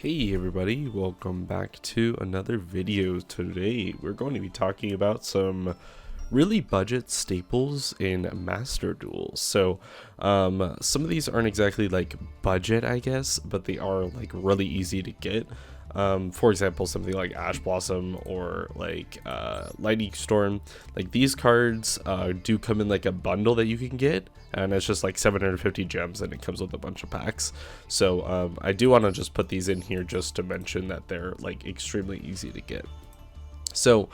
Hey everybody, welcome back to another video. Today we're going to be talking about some really budget staples in Master Duel. So some of these aren't exactly like budget, I guess, but they are like really easy to get. For example, something like Ash Blossom or like Lightning Storm. Like these cards do come in like a bundle that you can get, and it's just like 750 gems, and it comes with a bunch of packs. So I do want to just put these in here just to mention that they're like extremely easy to get. So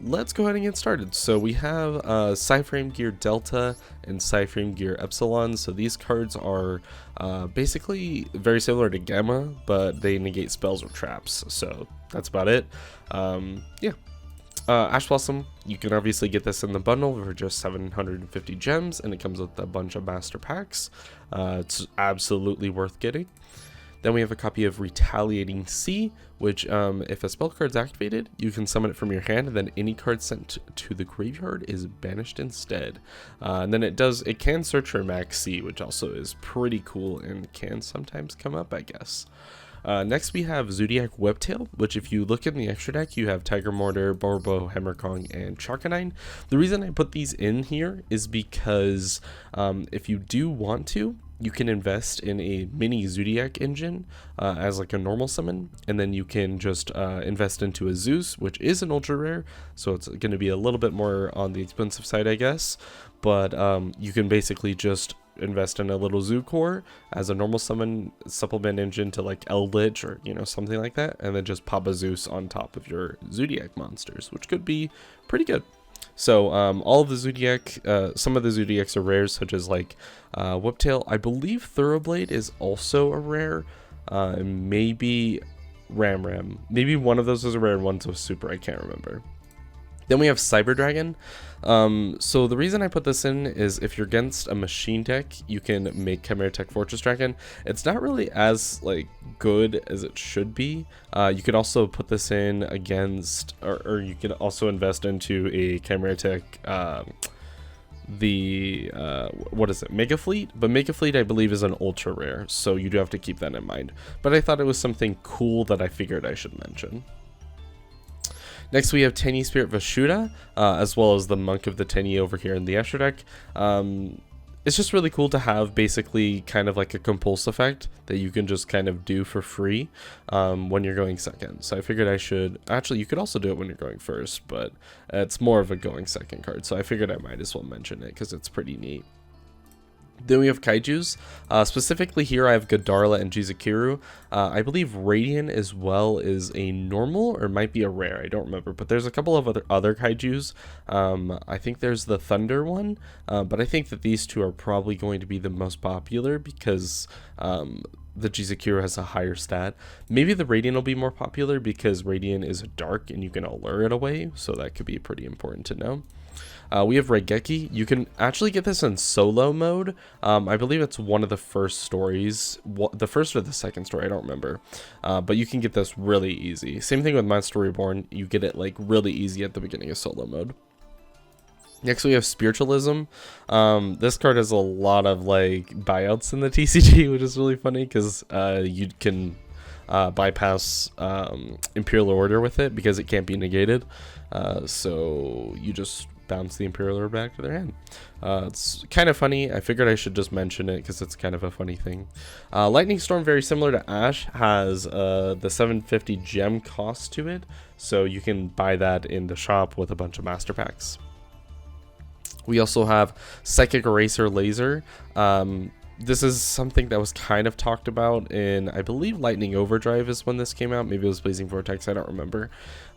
let's go ahead and get started. So we have Psyframe Gear Delta and Psyframe Gear Epsilon. So these cards are basically very similar to Gamma, but they negate spells or traps. So that's about it. Yeah. Ash Blossom, you can obviously get this in the bundle for just 750 gems, and it comes with a bunch of master packs. It's absolutely worth getting. Then we have a copy of Retaliating Sea, which if a spell card is activated, you can summon it from your hand, and then any card sent to the graveyard is banished instead. And then it can search for Max C, which also is pretty cool and can sometimes come up, I guess. Next we have Zodiac Webtail, which if you look in the extra deck, you have Tiger Mortar, Borbo, Hammerkong, and Chakanine. The reason I put these in here is because if you do want to, you can invest in a mini Zodiac engine as like a normal summon, and then you can just invest into a Zeus, which is an ultra rare, so it's going to be a little bit more on the expensive side, I guess, but you can basically just invest in a little Zoo Core as a normal summon supplement engine to like Eldritch or something like that, and then just pop a Zeus on top of your Zodiac monsters, which could be pretty good. So all of the Zodiac, some of the Zodiacs are rares, such as like Whiptail. I believe Thoroughblade is also a rare, maybe Ram. Maybe one of those is a rare and one's a super, I can't remember. Then we have Cyber Dragon. So the reason I put this in is if you're against a machine deck, you can make Chimera Tech Fortress Dragon. It's not really as like good as it should be. You could also put this in against, or you can also invest into a Chimera Tech, what is it, Mega Fleet? But Mega Fleet I believe is an ultra rare, so you do have to keep that in mind. But I thought it was something cool that I figured I should mention. Next we have Tiny Spirit Vashuda, as well as the Monk of the Tiny over here in the extra deck. It's just really cool to have basically kind of like a compulse effect that you can just kind of do for free when you're going second. So I figured I should, actually you could also do it when you're going first, but it's more of a going second card. So I figured I might as well mention it because it's pretty neat. Then we have Kaijus. Specifically here I have Godarla and Jizukiru. I believe Radiant as well is a normal, or might be a rare, I don't remember, but there's a couple of other Kaijus. I think there's the Thunder one, but I think that these two are probably going to be the most popular because the Jizukiru has a higher stat. Maybe the Radiant will be more popular because Radiant is dark and you can allure it away, so that could be pretty important to know. We have Raigeki. You can actually get this in solo mode. I believe it's one of the first stories, the first or the second story, I don't remember. But you can get this really easy. Same thing with Monster Reborn. You get it like really easy at the beginning of solo mode. Next we have Spiritualism. This card has a lot of like buyouts in the TCG, which is really funny because you can bypass Imperial Order with it because it can't be negated. So you just bounce the Imperial Order back to their hand. It's kind of funny. I figured I should just mention it because it's kind of a funny thing. Lightning Storm, very similar to Ash, has the 750 gem cost to it, so you can buy that in the shop with a bunch of master packs. We also have Psychic Eraser Laser. This is something that was kind of talked about in, I believe, Lightning Overdrive is when this came out. Maybe it was Blazing Vortex, I don't remember,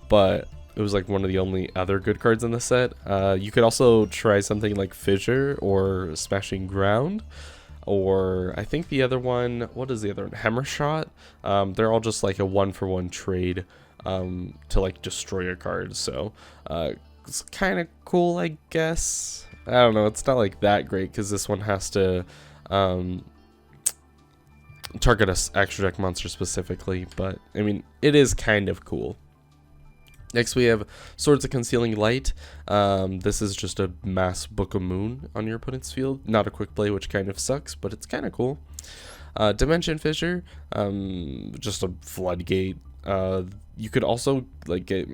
but it was like one of the only other good cards in the set. You could also try something like Fissure or Smashing Ground, or I think the other one, what is the other one? Hammer Shot. They're all just like a 1-for-1 trade to like destroy your cards. So it's kind of cool, I guess. I don't know. It's not like that great because this one has to target a extra deck monster specifically, but I mean it is kind of cool. Next we have Swords of Concealing Light. This is just a mass Book of Moon on your opponent's field. Not a quick play, which kind of sucks, but it's kind of cool. Dimension Fissure, just a floodgate. You could also like get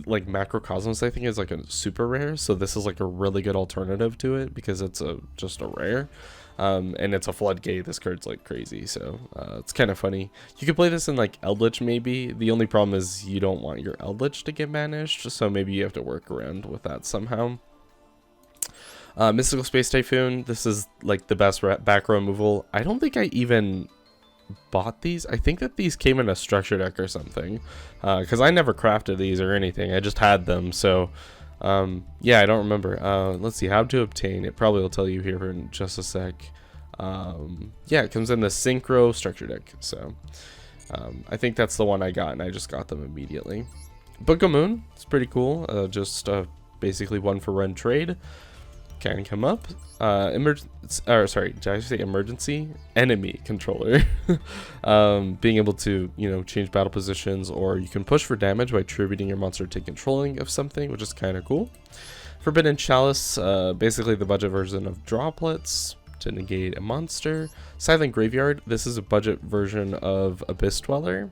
like Macrocosmos, I think, is like a super rare, so this is like a really good alternative to it because it's just a rare. And it's a floodgate. This card's like crazy, so it's kind of funny. You could play this in like Eldritch maybe. The only problem is you don't want your Eldritch to get banished, so maybe you have to work around with that somehow. Mystical Space Typhoon, this is like the best back row removal. I don't think I even bought these. I think that these came in a structure deck or something, because I never crafted these or anything. I just had them, so yeah, I don't remember. Let's see, how to obtain. It probably will tell you here in just a sec. Yeah, it comes in the Synchro structure deck, so I think that's the one I got, and I just got them immediately. Book of Moon, it's pretty cool. Just basically one for one trade. Can come up. Sorry, did I say emergency? Enemy controller. Being able to, you know, change battle positions, or you can push for damage by attributing your monster to controlling of something, which is kind of cool. Forbidden Chalice, basically the budget version of Droplets to negate a monster. Silent Graveyard, this is a budget version of Abyss Dweller.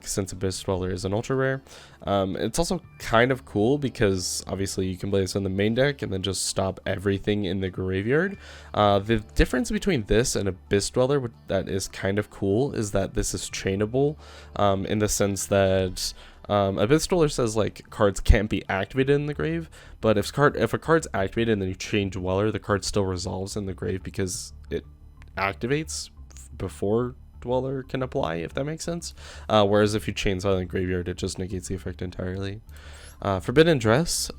Since Abyss Dweller is an ultra rare. It's also kind of cool because obviously you can play this on the main deck and then just stop everything in the graveyard. The difference between this and Abyss Dweller that is kind of cool is that this is chainable, in the sense that Abyss Dweller says like cards can't be activated in the grave, but if a card's activated and then you chain Dweller, the card still resolves in the grave because it activates before Dweller can apply, if that makes sense. Whereas if you chain Silent Graveyard, it just negates the effect entirely. Forbidden Dress,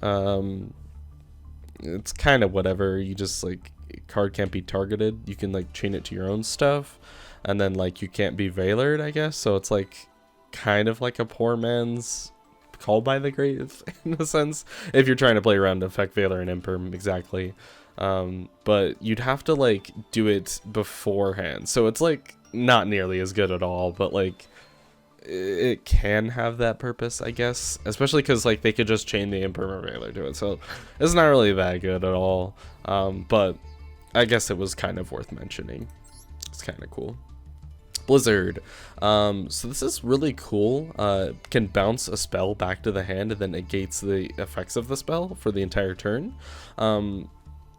it's kind of whatever. You just like, card can't be targeted. You can like chain it to your own stuff, and then like you can't be Veilered, I guess. So it's like kind of like a poor man's Call by the Grave in a sense, if you're trying to play around Effect Veiler and Imperm exactly. But you'd have to like do it beforehand, so it's like not nearly as good at all, but like it can have that purpose, I guess, especially because like they could just chain the Imperm Veiler to it, so it's not really that good at all. But I guess it was kind of worth mentioning. It's kind of cool. Blizzard, so this is really cool. Can bounce a spell back to the hand and then negates the effects of the spell for the entire turn.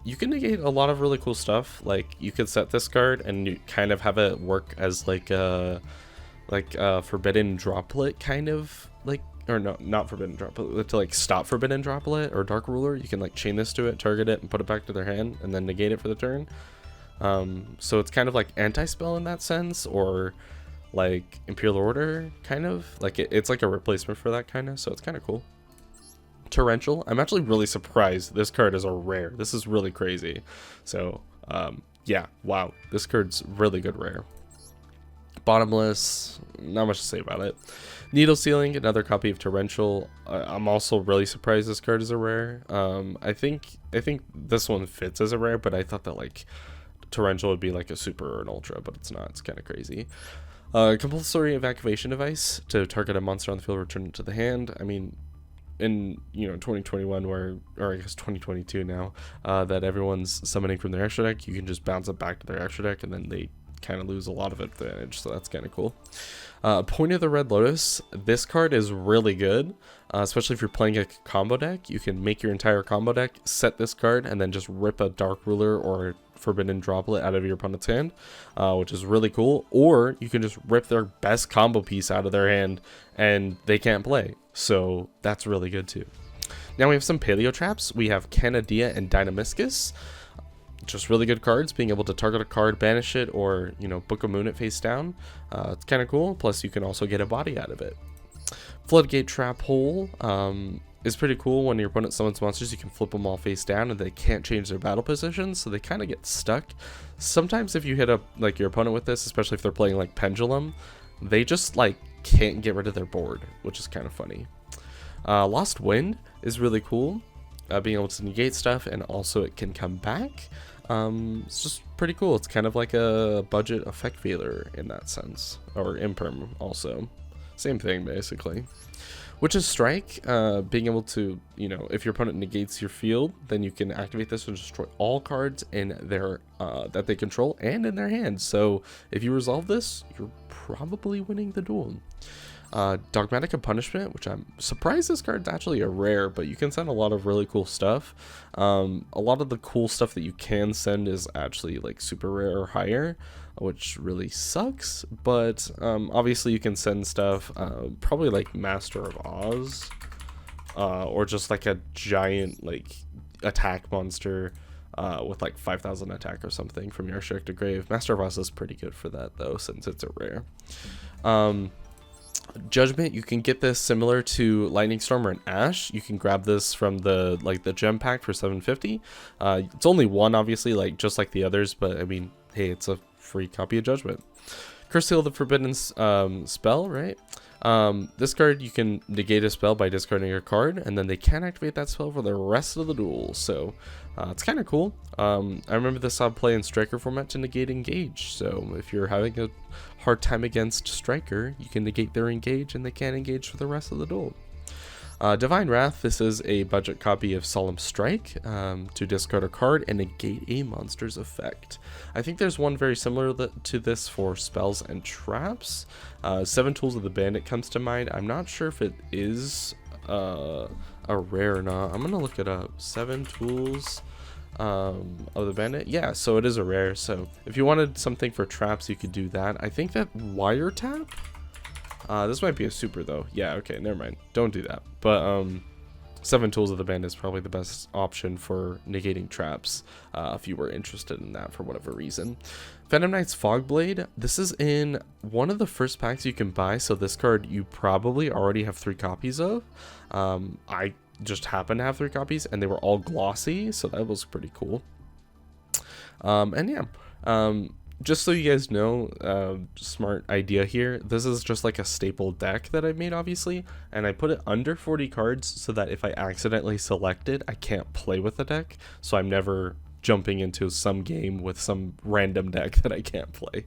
You can negate a lot of really cool stuff. Like you could set this card and you kind of have it work as like a Forbidden Droplet kind of, like, or no, not Forbidden Droplet, to like stop Forbidden Droplet or Dark Ruler. You can like chain this to it, target it, and put it back to their hand, and then negate it for the turn. So it's kind of like anti-spell in that sense, or like Imperial Order kind of like it's like a replacement for that kind of, so it's kind of cool. Torrential, I'm actually really surprised this card is a rare. This is really crazy. So yeah, wow, this card's really good rare. Bottomless, not much to say about it. Needle Sealing, another copy of Torrential. I'm also really surprised this card is a rare. I think this one fits as a rare, but I thought that like Torrential would be like a super or an ultra, but it's not. It's kind of crazy. Compulsory Evacuation Device, to target a monster on the field, return it to the hand. I mean, in 2021, or I guess 2022 now, that everyone's summoning from their extra deck, you can just bounce it back to their extra deck, and then they kind of lose a lot of advantage, so that's kind of cool. Point of the Red Lotus, this card is really good, especially if you're playing a combo deck. You can make your entire combo deck, set this card, and then just rip a Dark Ruler or Forbidden Droplet out of your opponent's hand, which is really cool. Or you can just rip their best combo piece out of their hand and they can't play, so that's really good too. Now we have some Paleo Traps. We have Canadia and Dynamiscus. Just really good cards, being able to target a card, banish it, or Book of Moon it face down. It's kind of cool. Plus you can also get a body out of it. Floodgate Trap Hole is pretty cool. When your opponent summons monsters, you can flip them all face down and they can't change their battle position, so they kind of get stuck. Sometimes if you hit up like your opponent with this, especially if they're playing like Pendulum, they just like can't get rid of their board, which is kind of funny. Lost Wind is really cool, being able to negate stuff, and also it can come back. It's just pretty cool. It's kind of like a budget effect veiler in that sense, or Imperm also. Same thing, basically. Which is Strike, being able to, you know, if your opponent negates your field, then you can activate this and destroy all cards in their that they control and in their hands. So if you resolve this, you're probably winning the duel. Dogmatic of Punishment, which I'm surprised this card's actually a rare, but you can send a lot of really cool stuff. A lot of the cool stuff that you can send is actually like super rare or higher, which really sucks, but obviously you can send stuff, probably like Master of Oz, or just like a giant like attack monster with like 5,000 attack or something from your restricted grave. Master of Oz is pretty good for that though, since it's a rare. Judgment, you can get this similar to Lightning Storm or an Ash. You can grab this from the gem pack for 750. It's only one, obviously, like just like the others, but I mean, hey, it's a free copy of Judgment. Curse Seal, the Forbidden spell, right? This card, you can negate a spell by discarding a card, and then they can't activate that spell for the rest of the duel. So it's kind of cool. I remember this saw play in Striker format to negate Engage. So if you're having a hard time against Striker, you can negate their Engage, and they can't engage for the rest of the duel. Divine Wrath, this is a budget copy of Solemn Strike, to discard a card and negate a monster's effect. I think there's one very similar to this for spells and traps. 7 Tools of the Bandit comes to mind. I'm not sure if it is a rare or not. I'm going to look it up. 7 Tools of the Bandit. Yeah, so it is a rare. So if you wanted something for traps, you could do that. I think that Wiretap? This might be a super though. Yeah, okay, never mind. Don't do that. But 7 Tools of the Bandit is probably the best option for negating traps, if you were interested in that for whatever reason. Venom Knight's Fogblade. This is in one of the first packs you can buy, so this card you probably already have 3 copies of. I just happen to have 3 copies, and they were all glossy, so that was pretty cool. And yeah, just so you guys know, smart idea here, this is just like a staple deck that I made, obviously, and I put it under 40 cards so that if I accidentally select it, I can't play with the deck, so I'm never jumping into some game with some random deck that I can't play.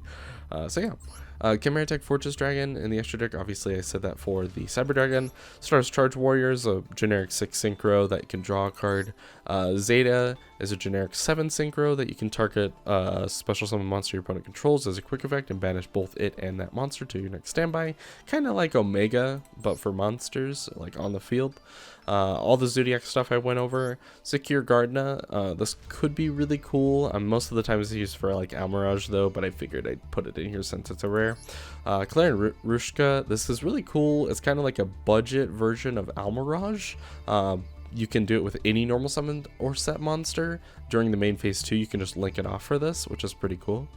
So yeah. Chimera Tech Fortress Dragon in the extra deck, obviously I said that for the Cyber Dragon. Stars Charge Warriors, a generic 6 synchro that you can draw a card. Zeta is a generic 7 synchro that you can target a special summon monster your opponent controls as a quick effect and banish both it and that monster to your next standby. Kind of like Omega, but for monsters, like on the field. All the Zodiac stuff I went over. Secure Gardna, this could be really cool. Most of the time it's used for like Almirage though, but I figured I'd put it in here since it's a rare. Claire Rushka, this is really cool. It's kind of like a budget version of Almirage. You can do it with any normal summoned or set monster. During the main phase 2, you can just link it off for this, which is pretty cool.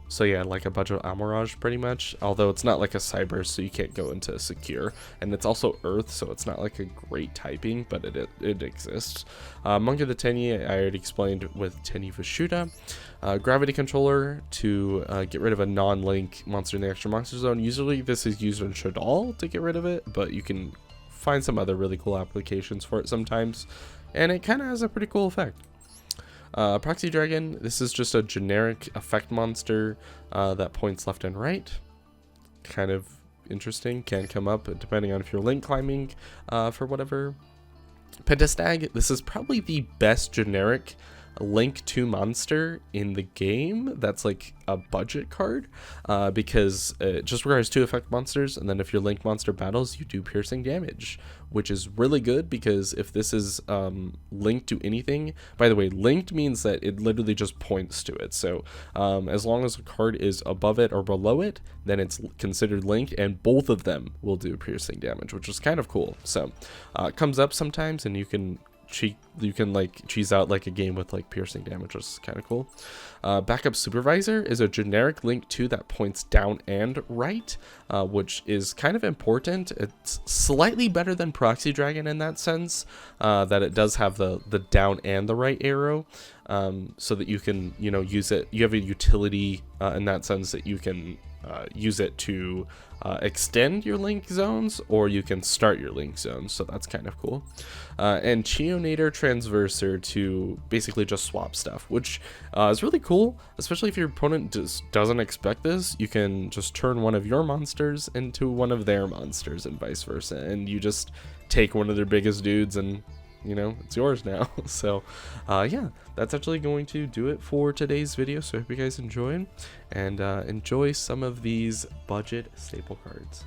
So yeah, like a budget Almirage pretty much, although it's not like a cyber, so you can't go into secure, and it's also earth, so it's not like a great typing, but it exists. Monk of the Tenyi, I already explained with Tenyi Vashuta. Gravity Controller to get rid of a non-link monster in the extra monster zone. Usually this is used in Shadal to get rid of it, but you can find some other really cool applications for it sometimes, and it kind of has a pretty cool effect. Proxy Dragon, this is just a generic effect monster that points left and right. Kind of interesting, can come up depending on if you're link climbing for whatever. Pentastag, this is probably the best generic Link 2 monster in the game that's like a budget card, because it just requires 2 effect monsters, and then if your Link monster battles, you do piercing damage, which is really good because if this is linked to anything, by the way, linked means that it literally just points to it, so as long as a card is above it or below it, then it's considered linked, and both of them will do piercing damage, which is kind of cool. So it comes up sometimes, and you can like cheese out like a game with like piercing damage, which is kind of cool. Backup Supervisor is a generic Link 2 that points down and right, which is kind of important. It's slightly better than Proxy Dragon in that sense, that it does have the down and the right arrow, so that you can, you know, use it. You have a utility in that sense that you can use it to extend your link zones, or you can start your link zones, so that's kind of cool. And Cheonator Transverser to basically just swap stuff, which is really cool, especially if your opponent just doesn't expect this. You can just turn one of your monsters into one of their monsters and vice versa, and you just take one of their biggest dudes and, you know, it's yours now. So yeah, that's actually going to do it for today's video. So I hope you guys enjoyed, and enjoy some of these budget staple cards.